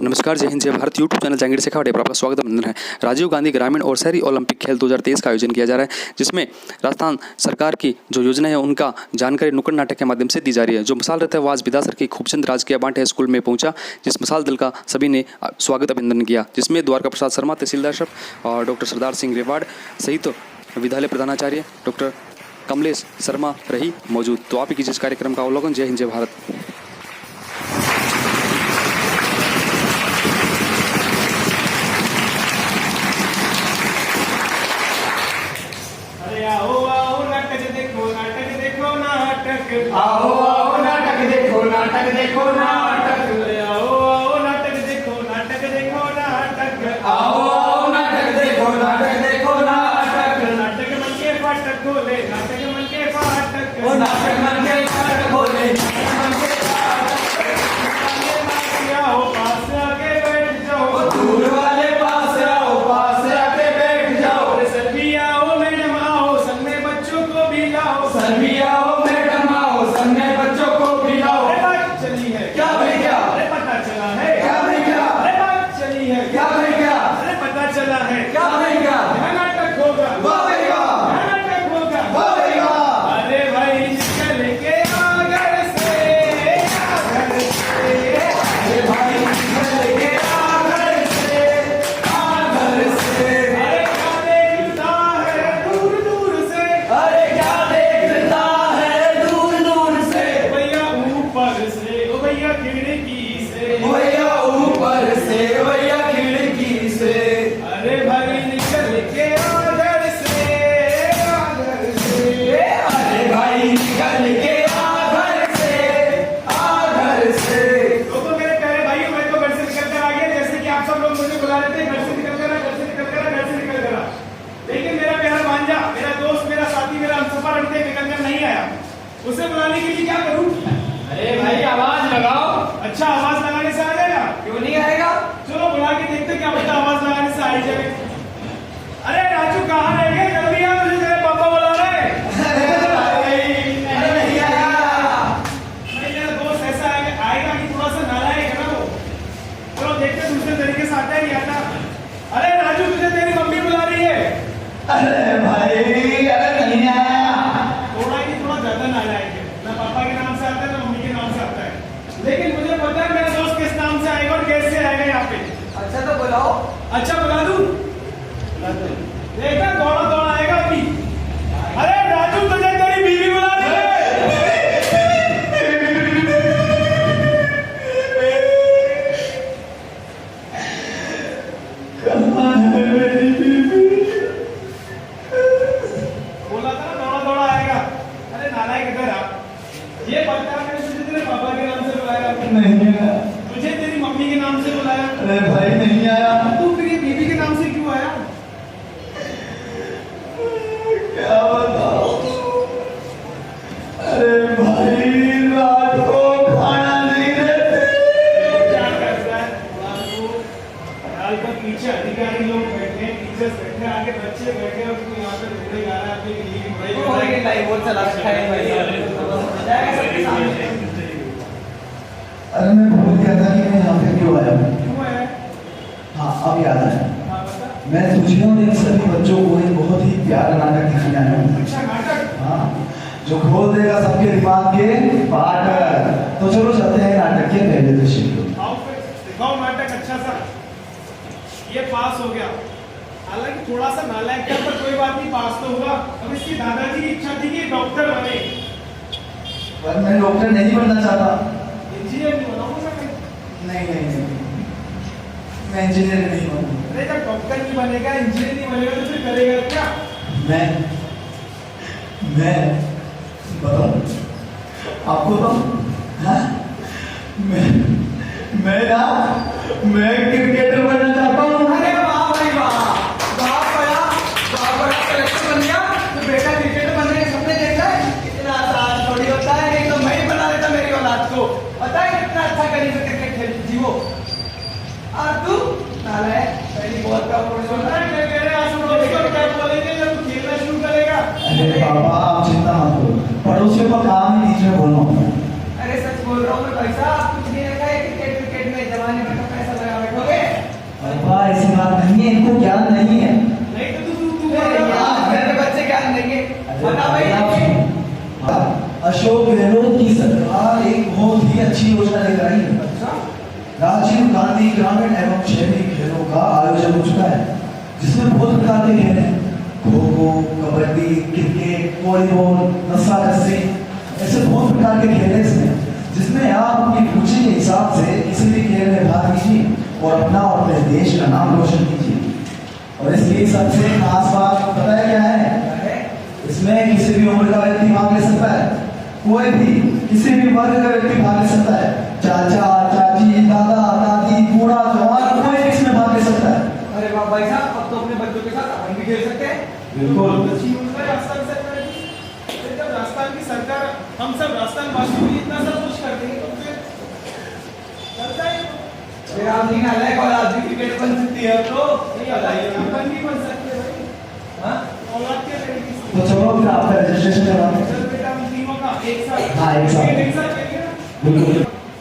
नमस्कार, जय हिंद, जय भारत। यूट्यूब चैनल जहांगीर शेखावत पर आपका स्वागत अभिनंदन है। राजीव गांधी ग्रामीण और शहरी ओलंपिक खेल 2023 का आयोजन किया जा रहा है, जिसमें राजस्थान सरकार की जो योजना है उनका जानकारी नुक्कड़ नाटक के माध्यम से दी जा रही है। जो मिसाल रहता है वो आज विदासर के खूबचंद राजकीय बांटे स्कूल में पहुंचा, जिस मिसाल दल का सभी ने स्वागत अभिनंदन किया, जिसमें द्वारका प्रसाद शर्मा तहसीलदार साहब और डॉक्टर सरदार सिंह रेवाड़ सहित विद्यालय प्रधानाचार्य डॉक्टर कमलेश शर्मा रही मौजूद। तो आप ही कीजिए इस कार्यक्रम का अवलोकन। जय हिंद, जय भारत। आओ आओ नाटक देखो नाटक देखो नाटक आओ आओ नाटक देखो नाटक देखो नाटक आओ आओ नाटक देखो नाटक देखो नाटक आओ आओ नाटक देखो नाटक देखो नाटक नाटक मन के फाटक खोले नाटक मन के फाटक ओ नाटक मन के फाटक खोले आओ पास आके बैठ जाओ दूर वाले पास आओ पास आके बैठ जाओ सर भी आओ मैडम आओ संग में बच्चों को भी लाओ सर भी आओ मैडम आओ संग में बच्चों को भी लाओ अरे बात चली है क्या भाई क्या अरे पता चला है क्या भाई क्या अरे बात चली है क्या भाई क्या अरे पता चला है क्या भाई क्या नाटक होगा वाह भाई वाह नाटक होगा वाह भाई वाह अरे भाई चल के आगर से अरे भाई चल के आगर से अरे क्या देखता है दूर दूर से अरे क्या देखता है दूर दूर से भैया ऊपर से ओ भैया खिड़की से भैया ऊपर से भैया खिड़की से अरे भाई निकल के आगर से अरे भाई निकल के आगर से लोगों मेरे प्यारे भाइयों, मैं तो घर से निकल कर आ गया, जैसे कि आप सब लोग मुझे बुला रहे थे घर से निकल कर आ, घर से निकल कर आ, घर से निकल कर आ। लेकिन मेरा प्यारा भांजा, मेरा दोस्त, मेरा साथी, मेरा हमसफर अड़ते निकल कर नहीं आया। उसे बुलाने के लिए क्या करूं? अरे भाई आवाज लगाओ। अच्छा, आवाज लगाने से आ जाएगा? क्यों नहीं आएगा? चलो बुला के देखते क्या पता आवाज लगाने से आ ही जाए। अरे राजू कहाँ रह गए? जल्दी आ, मुझे तेरे पापा बुला रहे हैं। अरे नहीं आया। नहीं, मेरा दोस्त ऐसा आएगा कि थोड़ा सा नालायक है ना वो। चलो देखते दूसरे तरीके से आता है नहीं आता। अरे राजू, तुझे तेरी मम्मी बुला रही है। अरे भाई अरे नहीं आया। थोड़ा ही थोड़ा ज्यादा नालायक है, ना पापा के नाम से आता है ना मम्मी के नाम से आता है। लेकिन मुझे पता है मेरा दोस्त किस नाम से आएगा और कैसे आएगा यहाँ पे। अच्छा तो बुलाओ। अच्छा बुला दूं? देखा दौड़ा दौड़ा आएगा अभी। अरे राजू, तुझे तेरी बीवी बुला रही है। बोला था ना दौड़ा दौड़ा आएगा। अरे नालायक इधर आ। ये पता है मैंने तुझे तेरे पापा के नाम से बुलाया, नहीं आया। तुझे तेरी मम्मी के नाम से बुलाया। अरे भाई नहीं आया। तू फिर ये बीवी के नाम से क्यों आया? क्या बताओ? अरे भाई रात को खाना नहीं देते। क्या करता है? हाल का पीछे अधिकारी लोग बैठे हैं, टीचर्स बैठे हैं, आगे बच्चे बैठे हैं, उसको यहाँ पे ढूंढे जा रहा है अपनी बीवी की बुराई कर रहा है। बहुत चला रखा है भाई। अरे मैं भूल गया था कि मैं यहाँ पे क्यों आया हूँ। क्यों है? हाँ अब याद आया। हाँ बता। मैं तुझे और इन सभी बच्चों को एक बहुत ही प्यारा नाटक दिखाने आया हूँ। अच्छा नाटक? हाँ, जो खोल देगा सबके दिमाग के पाटर। तो चलो चलते हैं नाटक के पहले दृश्य की। आओ फिर दिखाओ नाटक अच्छा सा। ये पास हो गया, हालांकि थोड़ा सा नालायक था पर कोई बात नहीं, पास तो हुआ। अब इसकी दादाजी की इच्छा थी कि डॉक्टर बने। पर मैं डॉक्टर नहीं बनना चाहता। इंजीनियर नहीं बनाऊंगा मैं। नहीं नहीं नहीं, मैं इंजीनियर नहीं बनूंगा। अरे जब डॉक्टर नहीं बनेगा, इंजीनियर नहीं बनेगा तो फिर करेगा क्या? मैं बताऊं आपको तो हाँ? मैं क्रिकेटर बनना चाहता हूँ। अरे वाह भाई वाह, बड़ा कलेक्टर बन गया। तो बेटा क्रिकेटर बनने के सपने देख रहा है? इतना आसान थोड़ी होता है, नहीं तो मैं ही बना देता मेरी औलाद को। पता है कितना अच्छा करेंगे क्रिकेट खेलती वो। और तू नालायक, पहली बॉल का सुन रहा है मैं कह रहा हूँ क्या बोलेंगे जब तू खेलना शुरू करेगा? अरे पापा आप चिंता मत करो, पड़ोसियों का काम ही नीचे बोलना होता है। अरे सच बोल रहा हूँ मैं भाई साहब, कुछ नहीं रखा है क्रिकेट में, जमाने में पैसा लगा इनको ज्ञान नहीं है। नहीं तो तू मेरे बच्चे क्या देंगे बता भाई। अशोक गहलोत की सरकार एक बहुत ही अच्छी योजना लेकर आई है। राजीव गांधी ग्रामीण एवं शहरी खेलों का आयोजन हो चुका है, जिसमें बहुत प्रकार के खेल हैं, खो खो, कबड्डी, क्रिकेट, वॉलीबॉल, रस्साकशी, ऐसे बहुत प्रकार के खेल हैं इसमें, जिसमें आप अपनी रुचि के हिसाब से किसी भी खेल में भाग लीजिए और अपना और अपने देश का नाम रोशन कीजिए। और इसलिए सबसे खास बात पता है क्या है? इसमें किसी भी उम्र का व्यक्ति भाग ले सकता है, कोई भी किसी भी वर्ग का व्यक्ति भाग ले सकता है, चाचा, चाची, दादा, दादी, बूढ़ा, जवान, कोई भी इसमें भाग ले सकता है। अरे वाह भाई साहब, अब तो अपने बच्चों के साथ अपन भी खेल सकते हैं। बिल्कुल। अच्छी योजना है राजस्थान सरकार की। फिर जब राजस्थान की सरकार हम सब राजस्थान वासियों के लिए इतना सब कुछ कर देंगे तो फिर करता है फिर आप निकाले और आज भी क्रिकेट बन सकती है तो नहीं बताइए अपन भी बन सकते हैं भाई। हाँ औलाद के लड़की से तो चलो फिर आपका रजिस्ट्रेशन करवाते हैं। चल बेटा हम तीनों का एक साथ हाँ, एक साथ। एक साथ करिए ना। बिल्कुल।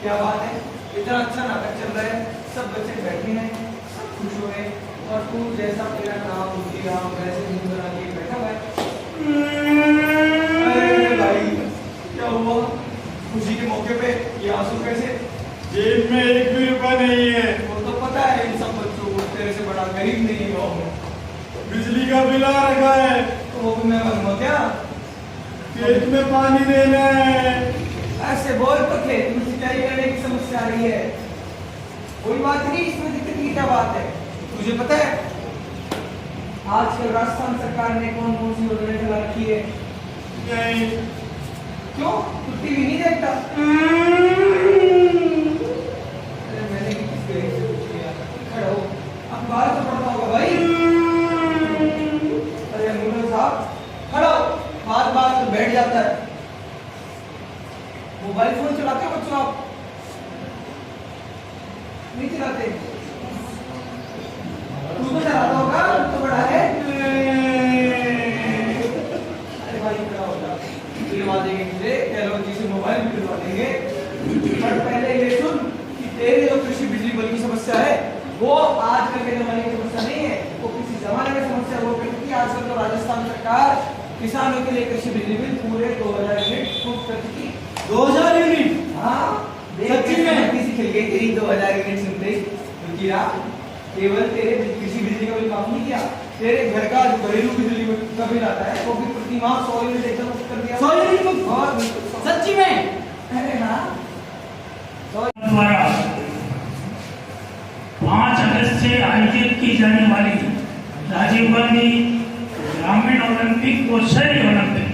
क्या बात है, इतना अच्छा नाटक चल रहा है, सब बच्चे बैठे हैं, सब खुश हो रहे हैं और तू जैसा तेरा काम होती राम वैसे मुंह बना के बैठा हुआ है। अरे भाई क्या हुआ, खुशी के मौके पे ये आंसू कैसे? जेब में एक भी रुपया नहीं है। वो तो पता है इन सब बच्चों को, तेरे से बड़ा गरीब नहीं है गाँव में। बिजली का बिल आ रखा है, तो वो भी मैं बनूंगा क्या? खेत में पानी देना है। ऐसे बोल तो खेत में सिंचाई करने की समस्या आ रही है। कोई बात नहीं, इसमें दिक्कत की क्या बात है? तुझे पता है आजकल राजस्थान सरकार ने कौन कौन सी योजना चला रखी है? नहीं क्यों, तू टीवी नहीं देखता? अरे मैंने भी किस गरीब से पूछ लिया। खड़ा हो, अखबार तो पढ़ता होगा भाई। अरे मुन्ना साहब खड़ा हो, बात बात तो बैठ जाता है। मोबाइल फोन चलाते हो बच्चों आप? नहीं चलाते? तू तो चलाता होगा, तू तो बड़ा है। अरे भाई खड़ा हो जा, दिलवा देंगे तुझे, टेक्नोलॉजी से मोबाइल भी दिलवा देंगे। पर पहले ये सुन कि तेरी जो कृषि बिजली बिल की समस्या है वो आजकल के जमाने की समस्या नहीं है, वो किसी जमाने में समस्या हुआ करती थी। आजकल तो राजस्थान सरकार किसानों के लिए कृषि बिजली बिल पूरे 2000 यूनिट मुफ्त कर चुकी। 2000 यूनिट? हाँ सच्ची में? किसी खेल गई तेरी 2000 यूनिट सुनते ही। रुचिरा, केवल तेरे कृषि बिजली का बिल माफ नहीं किया, तेरे घर का जो घरेलू बिजली का बिल आता है वो भी प्रति माह 100 यूनिट एकदम मुफ्त कर दिया। 100 यूनिट मुफ्त? और बिल्कुल सच्ची में? अरे हाँ, द्वारा 5 अगस्त से आयोजित की जाने वाली राजीव गांधी ग्रामीण ओलंपिक और शहरी ओलंपिक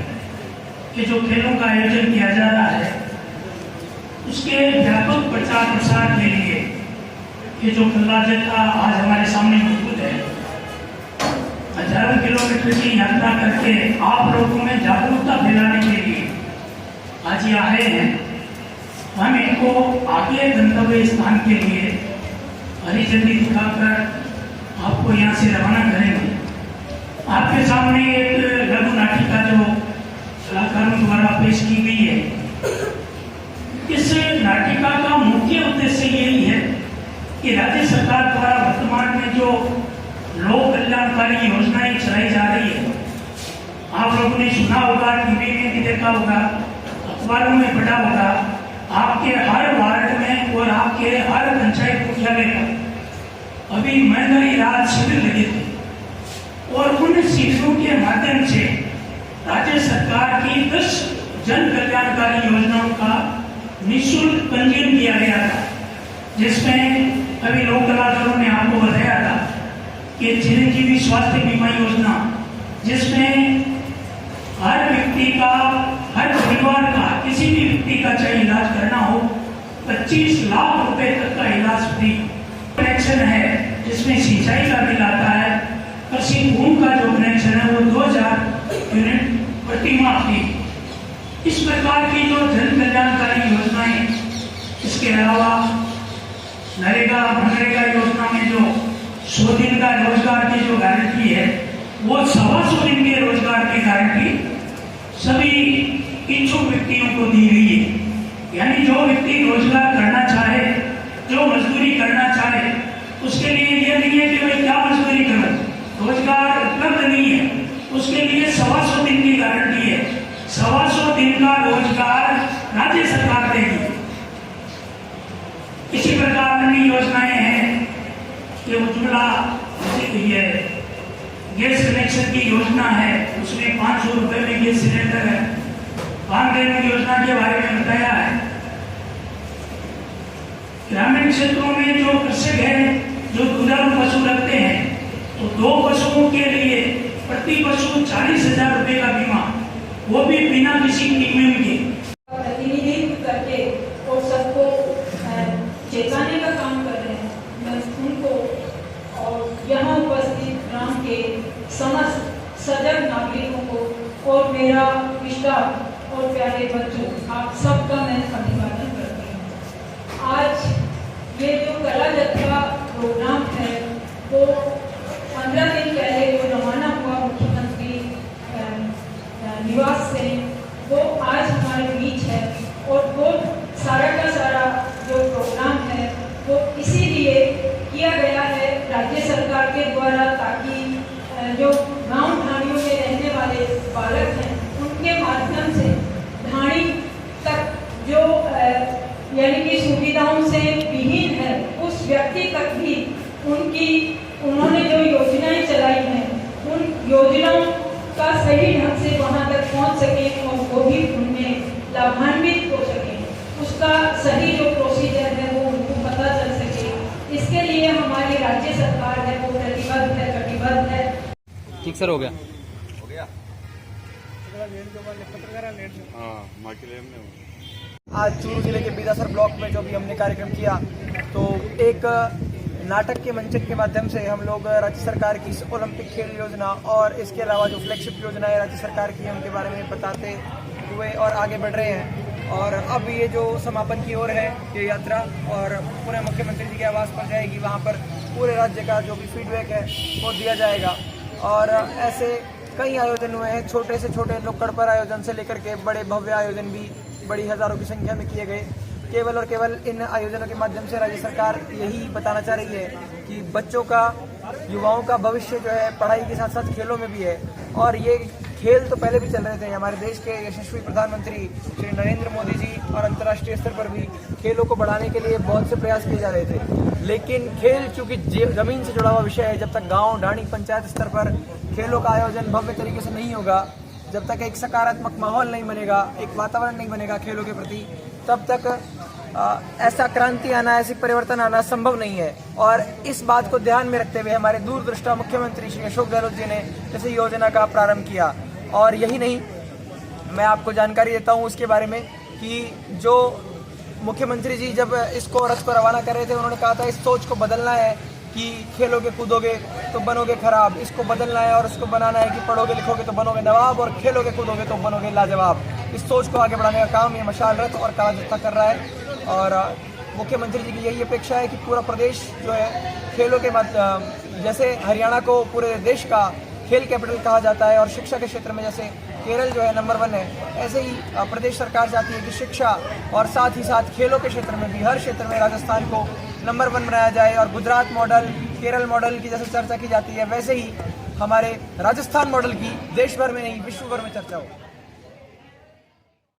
के जो खेलों का आयोजन किया जा रहा है उसके व्यापक प्रचार प्रसार के लिए ये जो कला जत्था आज हमारे सामने मौजूद है, हजारों किलोमीटर की यात्रा करके आप लोगों में जागरूकता फैलाने के लिए आज ये आए हैं। हम इनको आगे गंतव्य स्थान के लिए हरी झंडी दिखाकर आपको यहाँ से रवाना करेंगे। आपके सामने एक लघु नाटिका जो कलाकारों द्वारा पेश की गई है, इस नाटिका का मुख्य उद्देश्य यही है कि राज्य सरकार द्वारा वर्तमान में जो लोक कल्याणकारी योजनाएं चलाई जा रही है, आप लोगों ने सुना होगा, टीवी में भी देखा होगा, अखबारों में पढ़ा होगा। आपके हर वार्ड में और आपके हर पंचायत मुख्यालय पर अभी महंगाई राहत शिविर लगे थे और उन शिविरों के माध्यम से राज्य सरकार की 10 जन कल्याणकारी योजनाओं का निःशुल्क पंजीयन किया गया था, जिसमें अभी लोक कलाकारों ने आपको बताया था कि चिरंजीवी स्वास्थ्य बीमा योजना, जिसमें हर व्यक्ति का, हर परिवार का, किसी भी व्यक्ति का चाहे इलाज करना हो 25 लाख रुपए तक का इलाज फ्री। कनेक्शन है जिसमें सिंचाई का बिल आता है, कृषि भूमि का जो कनेक्शन है वो 2000 यूनिट प्रति माह फ्री। इस प्रकार की जो जन कल्याणकारी योजनाएं, इसके अलावा नरेगा मनरेगा योजना में जो 100 दिन का रोजगार की जो गारंटी है वो 125 दिन के रोजगार की गारंटी सभी इच्छुक व्यक्तियों को दी गई है। यानी जो व्यक्ति रोजगार करना चाहे, जो मजदूरी करना चाहे, उसके लिए ये नहीं है कि भाई क्या मजदूरी योजनाएं हैं कि उज्ज्वला ये गैस कनेक्शन की योजना है, उसमें 500 रुपये में गैस सिलेंडर है। बांधेन योजना के बारे में बताया है। ग्रामीण क्षेत्रों में जो कृषक हैं जो दुधारू पशु रखते हैं, तो 2 पशुओं के लिए प्रति पशु 40,000 रुपये का बीमा, वो भी बिना किसी प्रीमियम के। प्रतिनिधित्व करके और सबको चेताने का काम कर रहे हैं। मैं उनको और यहाँ उपस्थित ग्राम के समस्त सजग नागरिकों को और मेरा स्टाफ और प्यारे बच्चों, आप सबका मैं अभिवादन करती हूँ। आज ये जो कला जत्रा प्रोग्राम है वो 15 दिन पहले जो रवाना हुआ मुख्यमंत्री निवास से, वो आज हमारे बीच है। और वो सारा का सारा जो प्रोग्राम है वो इसीलिए किया गया है राज्य सरकार के द्वारा, ताकि जो गांव ढाणियों में रहने वाले बालक हैं उनके माध्यम से ढाणी तक जो यानी कि सुविधाओं से विहीन है उस व्यक्ति तक भी उन्होंने जो योजनाएं चलाई हैं उन योजनाओं का सही ढंग से वहां तक पहुंच सके और वो भी उनमें लाभान्वित हो सके, उसका सही जो प्रोसीजर है वो उनको पता चल सके। इसके लिए हमारी राज्य सरकार है वो प्रतिबद्ध है, कटिबद्ध है। ठीक सर, हो गया। आज चूरू जिले के बीदासर ब्लॉक में जो भी हमने कार्यक्रम किया, तो एक नाटक के मंचन के माध्यम से हम लोग राज्य सरकार की ओलंपिक खेल योजना और इसके अलावा जो फ्लैगशिप योजना है राज्य सरकार की, उनके बारे में बताते हुए और आगे बढ़ रहे हैं। और अब ये जो समापन की ओर है ये यात्रा, और पूरे मुख्यमंत्री जी के आवास पर जाएगी। वहाँ पर पूरे राज्य का जो भी फीडबैक है वो दिया जाएगा। और ऐसे कई आयोजन हुए हैं, छोटे से छोटे नुक्कड़ पर आयोजन से लेकर के बड़े भव्य आयोजन भी बड़ी हज़ारों की संख्या में किए गए। केवल और केवल इन आयोजनों के माध्यम से राज्य सरकार यही बताना चाह रही है कि बच्चों का, युवाओं का भविष्य जो है पढ़ाई के साथ साथ खेलों में भी है। और ये खेल तो पहले भी चल रहे थे, हमारे देश के यशस्वी प्रधानमंत्री श्री नरेंद्र मोदी जी और अंतर्राष्ट्रीय स्तर पर भी खेलों को बढ़ाने के लिए बहुत से प्रयास किए जा रहे थे। लेकिन खेल चूँकि जमीन से जुड़ा हुआ विषय है, जब तक गाँव, ढाणी, पंचायत स्तर पर खेलों का आयोजन भव्य तरीके से नहीं होगा, जब तक एक सकारात्मक माहौल नहीं बनेगा, एक वातावरण नहीं बनेगा खेलों के प्रति, तब तक ऐसा क्रांति आना, ऐसी परिवर्तन आना संभव नहीं है। और इस बात को ध्यान में रखते हुए हमारे दूरदृष्टा मुख्यमंत्री श्री अशोक गहलोत जी ने इस योजना का प्रारंभ किया। और यही नहीं, मैं आपको जानकारी देता हूँ उसके बारे में कि जो मुख्यमंत्री जी जब इसको रथ को रवाना कर रहे थे, उन्होंने कहा था इस सोच को बदलना है कि खेलोगे कूदोगे तो बनोगे खराब, इसको बदलना है और उसको बनाना है कि पढ़ोगे लिखोगे तो बनोगे नवाब और खेलोगे कूदोगे तो बनोगे लाजवाब। इस सोच को आगे बढ़ाने का काम ये मशाल रथ और कला जत्था कर रहा है। और मुख्यमंत्री जी की यही अपेक्षा है कि पूरा प्रदेश जो है खेलों के जैसे हरियाणा को पूरे देश का खेल कैपिटल कहा जाता है और शिक्षा के क्षेत्र में जैसे केरल जो है नंबर 1 है, ऐसे ही प्रदेश सरकार चाहती है कि शिक्षा और साथ ही साथ खेलों के क्षेत्र में भी हर क्षेत्र में राजस्थान को नंबर 1 बनाया जाए। और गुजरात मॉडल, केरल मॉडल की जैसे चर्चा की जाती है, वैसे ही हमारे राजस्थान मॉडल की देश भर में नहीं विश्व भर में चर्चा हो।